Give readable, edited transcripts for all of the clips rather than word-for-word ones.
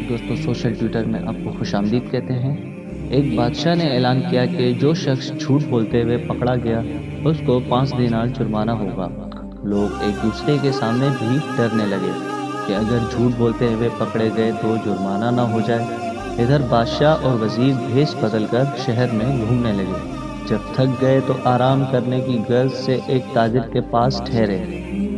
دوستوں social Twitter میں آپ کو خوش آمدید کہتے ہیں۔ ایک بادشاہ نے اعلان کیا کہ جو شخص جھوٹ بولتے ہوئے پکڑا گیا اس کو 5 دینار جرمانہ ہوگا۔ لوگ ایک دوسرے کے سامنے بھی ڈرنے لگے کہ اگر جھوٹ بولتے ہوئے پکڑے گئے تو جرمانہ نہ ہو جائے۔ ادھر بادشاہ اور وزیر بھیس بدل کر شہر میں گھومنے لگے۔ جب تھک گئے تو آرام کرنے کی غرض سے ایک تاجر کے پاس ٹھہرے۔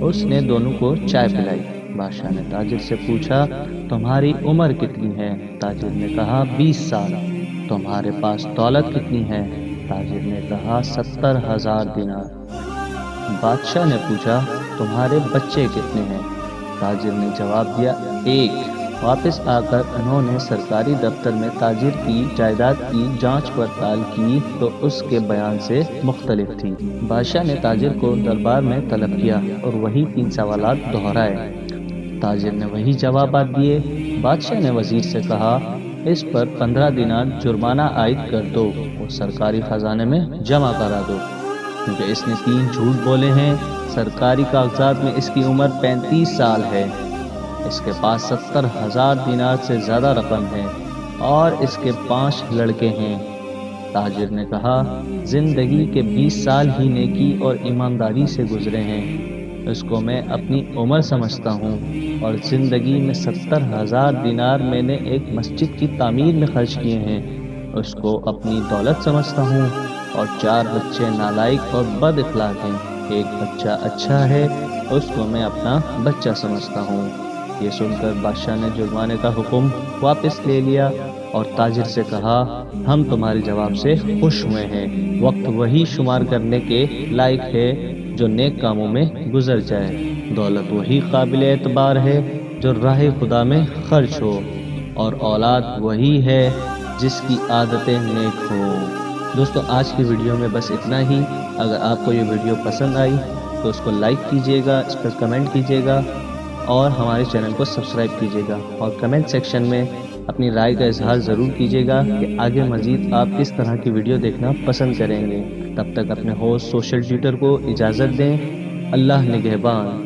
اس نے دونوں کو چائے پلائی۔ بادشاہ نے تاجر سے پوچھا، تمہاری عمر کتنی ہے؟ تاجر نے کہا 20 سال۔ تمہارے پاس دولت کتنی ہے؟ تاجر نے کہا 70,000 دینار۔ بادشاہ نے پوچھا، تمہارے بچے کتنے ہیں؟ تاجر نے جواب دیا، 1۔ واپس آ کر انہوں نے سرکاری دفتر میں تاجر کی جائیداد کی جانچ پڑتال کی تو اس کے بیان سے مختلف تھی۔ بادشاہ نے تاجر کو دربار میں طلب کیا اور وہی 3 سوالات دہرائے۔ تاجر نے وہی جوابات دیے۔ بادشاہ نے وزیر سے کہا، اس پر 15 دینار جرمانہ عائد کر دو اور سرکاری خزانے میں جمع کرا دو، کیونکہ اس نے 3 جھوٹ بولے ہیں۔ سرکاری کاغذات میں اس کی عمر 35 سال ہے۔ اس کے پاس 70,000 دینار سے زیادہ رقم ہے اور اس کے 5 لڑکے ہیں۔ تاجر نے کہا، زندگی کے 20 سال ہی نیکی اور ایمانداری سے گزرے ہیں۔ اس کو میں اپنی عمر سمجھتا ہوں اور زندگی میں 70,000 دینار میں نے ایک مسجد کی تعمیر میں خرچ کیے ہیں۔ اس کو اپنی دولت سمجھتا ہوں اور 4 بچے نالائق اور بد اخلاق ہیں۔ ایک بچہ اچھا ہے، اس کو میں اپنا بچہ سمجھتا ہوں۔ یہ سن کر بادشاہ نے جرمانے کا حکم واپس لے لیا اور تاجر سے کہا، ہم تمہارے جواب سے خوش ہوئے ہیں۔ وقت وہی شمار کرنے کے لائق ہے جو نیک کاموں میں گزر جائے۔ دولت وہی قابل اعتبار ہے جو راہ خدا میں خرچ ہو، اور اولاد وہی ہے جس کی عادتیں نیک ہوں۔ دوستو آج کی ویڈیو میں بس اتنا ہی۔ اگر آپ کو یہ ویڈیو پسند آئی تو اس کو لائک کیجیے گا، اس پر کمنٹ کیجیے گا اور ہمارے چینل کو سبسکرائب کیجیے گا، اور کمنٹ سیکشن میں اپنی رائے کا اظہار ضرور کیجیے گا کہ آگے مزید آپ کس طرح کی ویڈیو دیکھنا پسند کریں گے۔ تب تک اپنے ہوسٹ سوشل ٹویٹر کو اجازت دیں۔ اللہ نگہبان۔